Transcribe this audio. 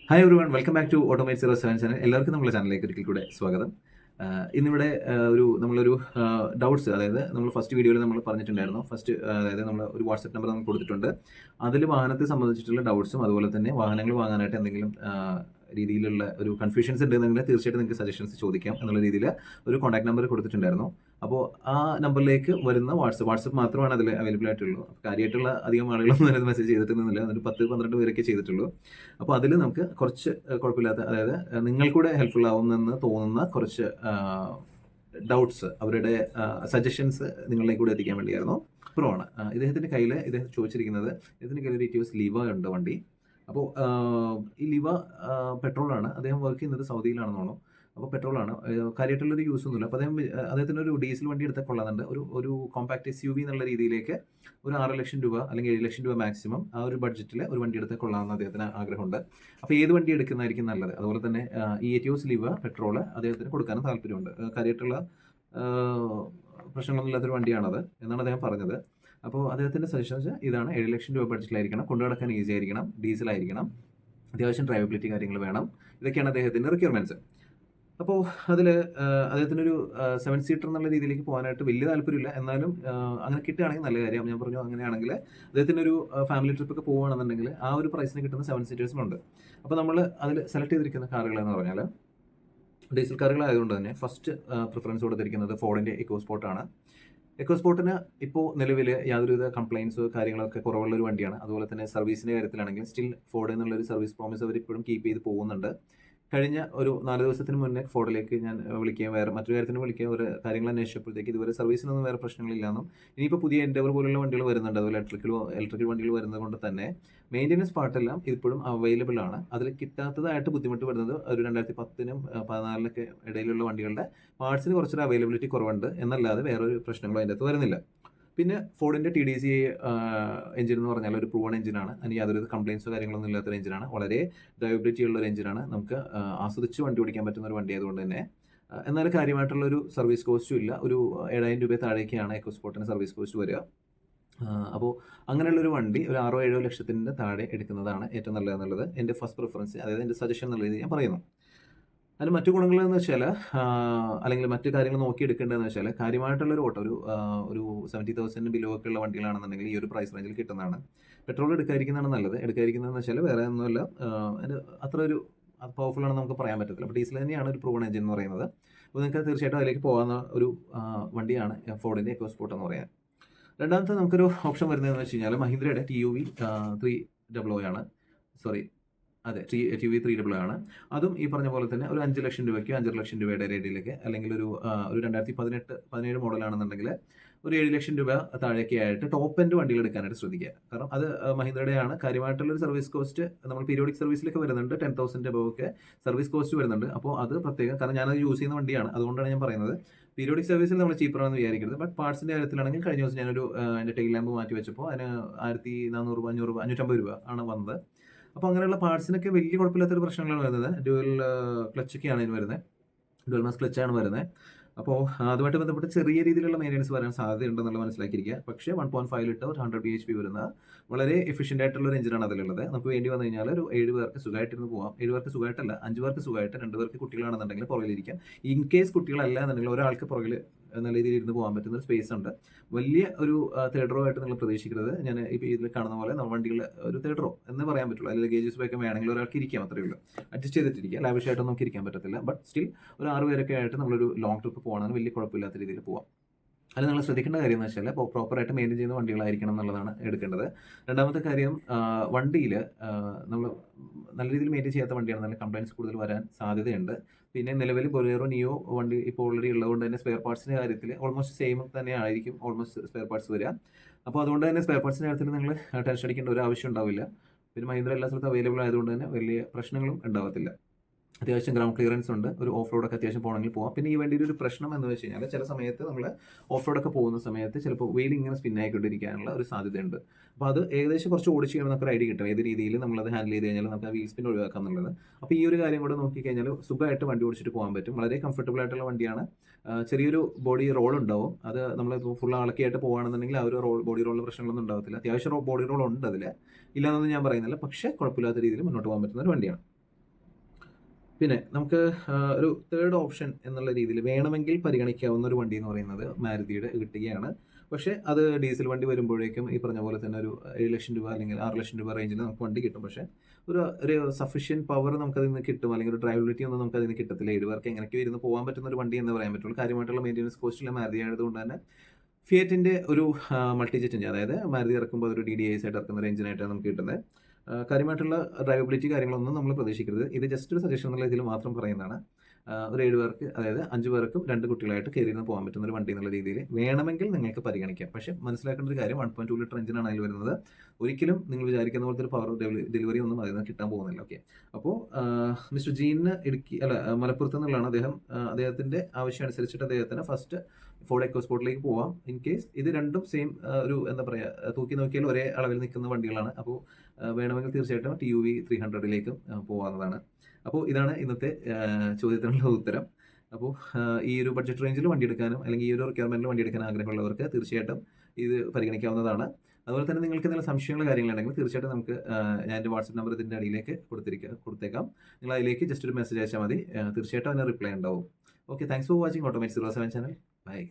Hi everyone, welcome back to automate 07 channel. എല്ലാവർക്കും നമ്മുടെ ചാനലിലേക്ക് ഒരിക്കൽ കൂടെ സ്വാഗതം. ഇന്നിവിടെ നമ്മളൊരു ഡൗട്ട്സ്, അതായത് നമ്മൾ ഫസ്റ്റ് വീഡിയോയിൽ നമ്മൾ പറഞ്ഞിട്ടുണ്ടായിരുന്നു. അതായത് നമ്മൾ ഒരു വാട്സപ്പ് നമ്പർ നമ്മൾ കൊടുത്തിട്ടുണ്ട്. അതിൽ വാഹനത്തെ സംബന്ധിച്ചിട്ടുള്ള ഡൗട്ട്സും അതുപോലെ തന്നെ വാഹനങ്ങൾ വാങ്ങാനായിട്ട് എന്തെങ്കിലും രീതിയിലുള്ള ഒരു കൺഫ്യൂഷൻസ് ഉണ്ടെന്നുണ്ടെങ്കിൽ തീർച്ചയായിട്ടും നിങ്ങൾക്ക് സജഷൻസ് ചോദിക്കാം എന്നുള്ള രീതിയിൽ ഒരു കോൺടാക്ട് നമ്പർ കൊടുത്തിട്ടുണ്ടായിരുന്നു. അപ്പോൾ ആ നമ്പറിലേക്ക് വരുന്ന വാട്സപ്പ് മാത്രമാണ് അതിൽ അവൈലബിൾ ആയിട്ടുള്ളൂ. കാര്യമായിട്ടുള്ള അധികം ആളുകളൊന്നും അതിനകത്ത് മെസ്സേജ് ചെയ്തിട്ടൊന്നുമില്ല. ഒരു 10-12 പേരൊക്കെ ചെയ്തിട്ടുള്ളൂ. അപ്പോൾ അതിൽ നമുക്ക് കുറച്ച് കുഴപ്പമില്ലാത്ത, അതായത് നിങ്ങൾക്കൂടെ ഹെൽപ്ഫുൾ ആവുമെന്ന് തോന്നുന്ന കുറച്ച് ഡൗട്ട്സ്, അവരുടെ സജഷൻസ് നിങ്ങളിലേക്ക് കൂടെ എത്തിക്കാൻ വേണ്ടിയായിരുന്നു. പ്രോ ആണ് ഇദ്ദേഹത്തിൻ്റെ കയ്യിൽ. ഇദ്ദേഹം ചോദിച്ചിരിക്കുന്നത്, ഇദ്ദേഹത്തിൻ്റെ കയ്യിൽ ഒരു ഇറ്റിയോസ് ലിവ ഉണ്ട് വണ്ടി. അപ്പോൾ ഈ ലിവ പെട്രോളാണ്. അദ്ദേഹം വർക്ക് ചെയ്യുന്നത് സൗദിയിലാണെന്ന് തോന്നുന്നു. അപ്പോൾ പെട്രോളാണ്, കാര്യമായിട്ടുള്ളൊരു യൂസ് ഒന്നുമില്ല. അപ്പോൾ അദ്ദേഹത്തിന് ഒരു ഡീസൽ വണ്ടി എടുത്താൽ കൊള്ളാറുണ്ട്. ഒരു കോമ്പാക്ട് SUV എന്നുള്ള രീതിയിലേക്ക് ഒരു 6 ലക്ഷം രൂപ അല്ലെങ്കിൽ 7 ലക്ഷം രൂപ മാക്സിമം ആ ഒരു ബഡ്ജറ്റിൽ ഒരു വണ്ടി എടുത്താൽ കൊള്ളാമെന്ന് അദ്ദേഹത്തിന് ആഗ്രഹമുണ്ട്. അപ്പോൾ ഏത് വണ്ടി എടുക്കുന്നതായിരിക്കും നല്ലത്? അതുപോലെ തന്നെ ഈ എറ്റിയോസ് ലിവ പെട്രോള് അദ്ദേഹത്തിന് കൊടുക്കാനും താല്പര്യമുണ്ട്. കാര്യമായിട്ടുള്ള പ്രശ്നങ്ങളൊന്നും ഇല്ലാത്തൊരു വണ്ടിയാണത് എന്നാണ് അദ്ദേഹം പറഞ്ഞത്. അപ്പോൾ അദ്ദേഹത്തിൻ്റെ സജഷൻസ് ഇതാണ്: 7 ലക്ഷം രൂപ ബഡ്ജറ്റിലായിരിക്കണം, കൊണ്ടുനടക്കാൻ ഈസി ആയിരിക്കണം, ഡീസലായിരിക്കണം, അത്യാവശ്യം ഡ്രൈവബിലിറ്റി കാര്യങ്ങൾ വേണം. ഇതൊക്കെയാണ് അദ്ദേഹത്തിൻ്റെ റിക്വയർമെൻറ്റ്സ്. അപ്പോൾ അതിൽ അദ്ദേഹത്തിനൊരു 7 സീറ്റർ എന്നുള്ള രീതിയിലേക്ക് പോകാനായിട്ട് വലിയ താല്പര്യമില്ല. എന്നാലും അങ്ങനെ കിട്ടുകയാണെങ്കിൽ നല്ല കാര്യം. ഞാൻ പറഞ്ഞു, അങ്ങനെയാണെങ്കിൽ അദ്ദേഹത്തിനൊരു ഫാമിലി ട്രിപ്പൊക്കെ പോകുകയാണെന്നുണ്ടെങ്കിൽ ആ ഒരു പ്രൈസിന് കിട്ടുന്ന 7 സീറ്റേഴ്സിനുണ്ട്. അപ്പോൾ നമ്മൾ അതിൽ സെലക്ട് ചെയ്തിരിക്കുന്ന കാറുകളെന്ന് പറഞ്ഞാൽ ഡീസൽ കാറുകളായതുകൊണ്ട് തന്നെ ഫസ്റ്റ് പ്രിഫറൻസ് കൊടുത്തിരിക്കുന്നത് ഫോർഡിൻ്റെ ഇക്കോസ്പോർട്ടാണ്. എക്കോസ്പോർട്ടിന് ഇപ്പോൾ നിലവിൽ യാതൊരുവിധ കംപ്ലയിൻസോ കാര്യങ്ങളൊക്കെ കുറവുള്ളൊരു വണ്ടിയാണ്. അതുപോലെ തന്നെ സർവീസിൻ്റെ കാര്യത്തിലാണെങ്കിൽ സ്റ്റിൽ ഫോർഡ് എന്നുള്ളൊരു സർവീസ് പ്രോമിസ് അവർ ഇപ്പോഴും കീപ്പ് ചെയ്ത് പോകുന്നുണ്ട്. കഴിഞ്ഞ ഒരു 4 ദിവസത്തിന് മുന്നേ ഫോർഡിലേക്ക് ഞാൻ വിളിക്കുകയും മറ്റൊരു കാര്യത്തിന് വിളിക്കുകയും ഒരു കാര്യങ്ങൾ അന്വേഷിച്ചപ്പോഴത്തേക്ക് ഇതുവരെ സർവീസിനൊന്നും വേറെ പ്രശ്നങ്ങളില്ലാന്നും, ഇനിയിപ്പോൾ പുതിയ എൻഡവർ പോലുള്ള വണ്ടികൾ വരുന്നുണ്ട്, അതുപോലെ ഇലക്ട്രിക്കൽ വണ്ടികൾ വരുന്നത് കൊണ്ട് തന്നെ മെയിൻ്റെനൻസ് പാർട്ടെല്ലാം ഇപ്പോഴും അവൈലബിൾ ആണ്. അതിൽ കിട്ടാത്തതായിട്ട് ബുദ്ധിമുട്ട് വരുന്നത് ഒരു 2010-നും 2014-നൊക്കെ ഇടയിലുള്ള വണ്ടികളുടെ പാർട്സിന് കുറച്ചൊരു അവൈലബിലിറ്റി കുറവുണ്ട് എന്നല്ലാതെ വേറൊരു പ്രശ്നങ്ങളും അതിൻ്റെ അകത്ത് വരുന്നില്ല. പിന്നെ ഫോർഡിൻ്റെ TDC എഞ്ചിൻ എന്ന് പറഞ്ഞാൽ ഒരു പ്രൂവൺ എഞ്ചിനാണ്. അതിന് യാതൊരു കംപ്ലയിൻസോ കാര്യങ്ങളൊന്നും ഇല്ലാത്തൊരു എഞ്ചിനാണ്. വളരെ ഡ്രൈവബിലിറ്റി ഉള്ള ഒരു എഞ്ചിനാണ്. നമുക്ക് ആസ്വദിച്ച് വണ്ടി ഓടിക്കാൻ പറ്റുന്ന ഒരു വണ്ടി ആയതുകൊണ്ട് തന്നെ എന്നാൽ കാര്യമായിട്ടുള്ളൊരു സർവീസ് കോസ്റ്റും ഇല്ല. ഒരു 7,000 രൂപ താഴേക്കാണ് എക്കോസ്പോർട്ടിന് സർവീസ് കോസ്റ്റ് വരിക. അപ്പോൾ അങ്ങനെയുള്ളൊരു വണ്ടി ഒരു 6-7 ലക്ഷത്തിൻ്റെ താഴെ എടുക്കുന്നതാണ് ഏറ്റവും നല്ലതെന്നുള്ളത് എൻ്റെ ഫസ്റ്റ് പ്രിഫറൻസ്, അതായത് എൻ്റെ സജഷൻ എന്നുള്ള രീതി ഞാൻ പറയുന്നു. അതിന് മറ്റു ഗുണങ്ങളെന്ന് വെച്ചാൽ, അല്ലെങ്കിൽ മറ്റു കാര്യങ്ങൾ നോക്കിയെടുക്കേണ്ടതെന്ന് വെച്ചാൽ, കാര്യമായിട്ടുള്ളൊരു ഓട്ടോ ഒരു 70,000 ബിലോ ഒക്കെ ഉള്ള വണ്ടികളാണെന്നുണ്ടെങ്കിൽ ഈ ഒരു പ്രൈസ് റേഞ്ചിൽ കിട്ടുന്നതാണ്. പെട്രോൾ എടുക്കാതിരിക്കുന്നതാണ് നല്ലത്. എടുക്കാതിരിക്കുന്നതെന്ന് വെച്ചാൽ വേറെ ഒന്നുമല്ല, അതിന് അത്ര ഒരു പവർഫുൾ ആണെന്ന് നമുക്ക് പറയാൻ പറ്റത്തില്ല. അപ്പോൾ ഡീസൽ തന്നെയാണ് ഒരു പ്രൂവൺ എഞ്ചിൻ എന്ന് പറയുന്നത്. അപ്പോൾ നിങ്ങൾക്ക് തീർച്ചയായിട്ടും അതിലേക്ക് പോകാവുന്ന ഒരു വണ്ടിയാണ് ഫോർഡിൻ്റെ എക്കോസ്പോർട്ട് എന്ന് പറയുന്നത്. രണ്ടാമത്തെ നമുക്കൊരു ഓപ്ഷൻ വരുന്നതെന്ന് വെച്ച് കഴിഞ്ഞാൽ മഹീന്ദ്രയുടെ TUV 300 ആണ്. അതെ, TUV 300 ആണ്. അതും ഈ പറഞ്ഞ പോലെ തന്നെ ഒരു 5 ലക്ഷം രൂപയ്ക്ക് 5.5 ലക്ഷം രൂപയുടെ റേറ്റിലേക്ക്, അല്ലെങ്കിൽ ഒരു 2018-17 മോഡലാണെന്നുണ്ടെങ്കിൽ ഒരു 7 ലക്ഷം രൂപ താഴേക്ക് ആയിട്ട് ടോപ്പ് എൻഡ് വണ്ടികൾ എടുക്കാനായിട്ട് ശ്രദ്ധിക്കുക. കാരണം അത് മഹീന്ദ്രയുടെയാണ്. കാര്യമായിട്ടുള്ളൊരു സർവീസ് കോസ്റ്റ് നമ്മൾ പീരിയോഡിക് സർവീസിലൊക്കെ വരുന്നുണ്ട്, 10,000 ഒക്കെ സർവീസ് കോസ്റ്റ് വരുന്നുണ്ട്. അപ്പോൾ അത് പ്രത്യേകം, കാരണം ഞാനത് യൂസ് ചെയ്യുന്ന വണ്ടിയാണ്, അതുകൊണ്ടാണ് ഞാൻ പറയുന്നത്. പീരിയോഡിക് സർവീസിൽ നമ്മൾ ചീപ്പറാണെന്ന് വിചാരിക്കരുത്. ബട്ട് പാർട്സിൻ്റെ കാര്യത്തിലാണെങ്കിൽ കഴിഞ്ഞ ദിവസം ഞാനൊരു എൻ്റെ ടെയിൽ ലാമ്പ് മാറ്റി വെച്ചപ്പോൾ അതിന് 1400 500 550 രൂപ ആണ് വന്നത്. അപ്പോൾ അങ്ങനെയുള്ള പാർട്സിനൊക്കെ വലിയ കുഴപ്പമില്ലാത്തൊരു പ്രശ്നങ്ങളാണ് വരുന്നത്. ഡ്യുവൽ ക്ലച്ചൊക്കെയാണ് ഇതിന് വരുന്നത്, ഡ്യുവൽ മാസ് ക്ലച്ചാണ് വരുന്നത്. അപ്പോൾ അതുമായിട്ട് ബന്ധപ്പെട്ട് ചെറിയ രീതിയിലുള്ള മെയിൻ്റനൻസ് വരാൻ സാധ്യതയുണ്ടെന്നുള്ള മനസ്സിലാക്കിയിരിക്കുക. പക്ഷേ 1.5 ലിറ്റർ 100 bhp വരുന്ന വളരെ എഫിഷ്യൻ്റ് ആയിട്ടുള്ള ഒരു എഞ്ചിനാണ് അതിലുള്ളത്. നമുക്ക് വേണ്ടി വന്നു കഴിഞ്ഞാൽ ഒരു 7 പേർക്ക് സുഖമായിട്ടിരുന്ന് പോകാം. 7 പേർക്ക് സുഖമായിട്ടല്ല, 5 പേർക്ക് സുഖമായിട്ട്, 2 പേർക്ക് കുട്ടികളാണെന്നുണ്ടെങ്കിൽ പുറകിലിരിക്കാം. ഇൻ കേസ് കുട്ടികളല്ല എന്നുണ്ടെങ്കിൽ ഒരാൾക്ക് പുറകിൽ നല്ല രീതിയിൽ ഇരുന്ന് പോകാൻ പറ്റുന്ന ഒരു സ്പേസ് ഉണ്ട്. വലിയ ഒരു തേർഡ് റോ ആയിട്ട് നിങ്ങൾ പ്രതീക്ഷിക്കരുത്. ഞാൻ ഇപ്പോൾ ഇതിൽ കാണുന്ന പോലെ വണ്ടികൾ ഒരു തേർഡ് റോ എന്ന് പറയാൻ പറ്റുള്ളൂ. അതിൽ ലഗേജസ് ഒക്കെ വേണമെങ്കിൽ ഒരാൾക്ക് ഇരിക്കാം, അത്രയേ ഉള്ളൂ. അഡ്ജസ്റ്റ് ചെയ്തിട്ടിരിക്കുക. ലാവിഷായിട്ടൊന്നും നമുക്ക് ഇരിക്കാൻ പറ്റത്തില്ല. ബട്ട് സ്റ്റിൽ ഒരു 6 പേരൊക്കെ ആയിട്ട് നമ്മളൊരു ലോങ് ട്രിപ്പ് പോകണമെന്ന് വലിയ കുഴപ്പമില്ലാത്ത രീതിയിൽ പോകാം. അത് നിങ്ങൾ ശ്രദ്ധിക്കേണ്ട കാര്യം എന്ന് വെച്ചാൽ പ്രോപ്പറായിട്ട് മെയിൻറ്റെയിൻ ചെയ്യുന്ന വണ്ടികളായിരിക്കണം എന്നുള്ളതാണ് എടുക്കേണ്ടത്. രണ്ടാമത്തെ കാര്യം, വണ്ടിയിൽ നമ്മൾ നല്ല രീതിയിൽ മെയിൻറ്റെയിൻ ചെയ്യാത്ത വണ്ടിയാണ്, നല്ല കംപ്ലയിൻസ് കൂടുതൽ വരാൻ സാധ്യതയുണ്ട്. പിന്നെ നിലവിൽ ബൊലേറോ നിയോ വണ്ടി ഇപ്പോൾ ഓൾറെഡി ഉള്ളതുകൊണ്ട് തന്നെ സ്പെയർ പാർട്സിൻ്റെ കാര്യത്തിൽ ഓൾമോസ്റ്റ് സെയിം തന്നെ ആയിരിക്കും സ്പെയർ പാർട്സ് വരിക. അപ്പോൾ അതുകൊണ്ട് തന്നെ സ്പെയർ പാർട്സിൻ്റെ കാര്യത്തിൽ നിങ്ങൾ ടെൻഷൻ അടിക്കേണ്ട ഒരു ആവശ്യം ഉണ്ടാവില്ല. പിന്നെ മഹീന്ദ്ര എല്ലാ സ്ഥലത്തും അവൈലബിൾ ആയതുകൊണ്ട് തന്നെ വലിയ പ്രശ്നങ്ങളും ഉണ്ടാകത്തില്ല. അത്യാവശ്യം ഗ്രൗണ്ട് ക്ലിയറൻസ് ഉണ്ട്. ഒരു ഓഫ് റോഡൊക്കെ അത്യാവശ്യം പോകണമെങ്കിൽ പോകാം. പിന്നെ ഈ വണ്ടിയുടെ ഒരു പ്രശ്നം എന്ന് വെച്ച് കഴിഞ്ഞാൽ ചില സമയത്ത് നമ്മൾ ഓഫ് റോഡൊക്കെ പോകുന്ന സമയത്ത് ചിലപ്പോൾ വെയിൽ ഇങ്ങനെ സ്പിന്നായിക്കൊണ്ടിരിക്കാനുള്ള ഒരു സാധ്യതയുണ്ട്. അപ്പോൾ അത് ഏകദേശം കുറച്ച് ഓടിച്ച് കഴിയുമ്പോൾ നമുക്ക് ഒരു ഐഡിയ കിട്ടും ഏത് രീതിയിൽ നമ്മളത് ഹാൻഡിൽ ചെയ്ത് കഴിഞ്ഞാൽ നമുക്ക് ആ വീൽ സ്പിൻ ഒഴിവാക്കാം എന്നുള്ളത്. അപ്പോൾ ഈ ഒരു കാര്യം കൂടെ നോക്കിക്കഴിഞ്ഞാൽ സുഖമായിട്ട് വണ്ടി ഓടിച്ചിട്ട് പോകാൻ പറ്റും. വളരെ കംഫർട്ടബിൾ ആയിട്ടുള്ള വണ്ടിയാണ്. ചെറിയൊരു ബോഡി റോൾ ഉണ്ടാവും. അത് നമ്മളിപ്പോൾ ഫുൾ ആളൊക്കെയായിട്ട് പോകുകയാണെന്നുണ്ടെങ്കിൽ ആ ഒരു ബോഡി റോളിൽ പ്രശ്നങ്ങളൊന്നും ഉണ്ടാകത്തില്ല. അത്യാവശ്യം ബോഡി റോൾ ഉണ്ട് അതിൽ, ഇല്ലയെന്നൊന്നും ഞാൻ പറയുന്നില്ല. പക്ഷേ കുഴപ്പമില്ലാത്ത രീതിയിൽ മുന്നോട്ട് പോകാൻ പറ്റുന്ന ഒരു വണ്ടിയാണ്. പിന്നെ നമുക്ക് ഒരു തേർഡ് ഓപ്ഷൻ എന്നുള്ള രീതിയിൽ വേണമെങ്കിൽ പരിഗണിക്കാവുന്ന ഒരു വണ്ടി എന്ന് പറയുന്നത് മാരുതിയുടെ ഇർട്ടിഗയാണ്. പക്ഷേ അത് ഡീസൽ വണ്ടി വരുമ്പോഴേക്കും ഈ പറഞ്ഞ പോലെ തന്നെ ഒരു 7 ലക്ഷം രൂപ അല്ലെങ്കിൽ 6 ലക്ഷം രൂപ റേഞ്ചിൽ നമുക്ക് വണ്ടി കിട്ടും. പക്ഷേ ഒരു സഫിഷ്യന്റ് പവർ നമുക്കതിൽ നിന്ന് കിട്ടും, അല്ലെങ്കിൽ ഒരു ഡ്രൈവബിലിറ്റി ഒന്നും നമുക്കതിൽ നിന്ന് കിട്ടത്തില്ല. 7 പേർക്ക് എങ്ങനെയൊക്കെയോ ഇരുന്ന് പോകാൻ പറ്റുന്ന ഒരു വണ്ടി എന്ന് പറയാൻ പറ്റുള്ളൂ. കാര്യമായിട്ടുള്ള മെയിൻ്റെനൻസ് കോസ്റ്റുള്ള മാരുതി ആയതുകൊണ്ട് തന്നെ ഫിയറ്റിൻ്റെ ഒരു മൾട്ടിജെറ്റ് എഞ്ചിൻ, അതായത് മാരുതി ഇറക്കുമ്പോൾ ഒരു DDIS ആയിട്ട് ഇറക്കുന്ന ഒരു എഞ്ചിനായിട്ടാണ് നമുക്ക് കിട്ടുന്നത്. കാര്യമായിട്ടുള്ള ഡ്രൈവബിലിറ്റി കാര്യങ്ങളൊന്നും നമ്മൾ പ്രതീക്ഷിക്കരുത്. ഇത് ജസ്റ്റ് ഒരു സജഷൻ എന്നുള്ള ഇതിൽ മാത്രം പറയുന്നതാണ്. ഒരു 7 പേർക്ക്, അതായത് 5 പേർക്കും 2 കുട്ടികളായിട്ട് കയറിയിരുന്ന് പോകാൻ പറ്റുന്ന ഒരു വണ്ടി എന്നുള്ള രീതിയിൽ വേണമെങ്കിൽ നിങ്ങൾക്ക് പരിഗണിക്കാം. പക്ഷേ മനസ്സിലാക്കേണ്ട ഒരു കാര്യം, 1.2 ലിറ്റർ എഞ്ചിനാണ് അതിൽ വരുന്നത്. ഒരിക്കലും നിങ്ങൾ വിചാരിക്കുന്ന പോലത്തെ ഒരു പവർ ഡെലിവറി ഒന്നും അതിൽ നിന്ന് കിട്ടാൻ പോകുന്നില്ല. ഓക്കെ, അപ്പോൾ മിസ്റ്റർ ജീനിന് മലപ്പുറത്ത് നിന്നുള്ളതാണ് അദ്ദേഹം. അദ്ദേഹത്തിൻ്റെ ആവശ്യം അനുസരിച്ചിട്ട് അദ്ദേഹത്തിന് ഫസ്റ്റ് ഫോർഡ് എക്കോസ്പോർട്ടിലേക്ക് പോവാം. ഇൻ കേസ് ഇത് രണ്ടും സെയിം ഒരു എന്താ പറയുക, തൂക്കി നോക്കിയാൽ ഒരേ അളവിൽ നിൽക്കുന്ന വണ്ടികളാണ്. അപ്പോൾ വേണമെങ്കിൽ തീർച്ചയായിട്ടും TUV 300ലേക്കും പോകാവുന്നതാണ്. അപ്പോൾ ഇതാണ് ഇന്നത്തെ ചോദ്യത്തിനുള്ള ഉത്തരം. അപ്പോൾ ഈ ഒരു ബഡ്ജറ്റ് റേഞ്ചിൽ വണ്ടി എടുക്കാനും അല്ലെങ്കിൽ ഈ ഒരു റിക്വയർമെൻറ്റിൽ വണ്ടി എടുക്കാൻ ആഗ്രഹമുള്ളവർക്ക് തീർച്ചയായിട്ടും ഇത് പരിഗണിക്കാവുന്നതാണ്. അതുപോലെ തന്നെ നിങ്ങൾക്ക് എന്തെങ്കിലും സംശയങ്ങൾ കാര്യങ്ങളുണ്ടെങ്കിൽ തീർച്ചയായിട്ടും നമുക്ക് ഞാൻ എൻ്റെ വാട്സപ്പ് നമ്പർ ഇതിൻ്റെ അടിയിലേക്ക് കൊടുത്തേക്കാം. നിങ്ങൾ അതിലേക്ക് ജസ്റ്റ് ഒരു മെസ്സേജ് അയച്ചാൽ മതി. തീർച്ചയായിട്ടും അതിന് റിപ്ലൈ ഉണ്ടാവും. Okay, thanks for watching automate 07 channel. By.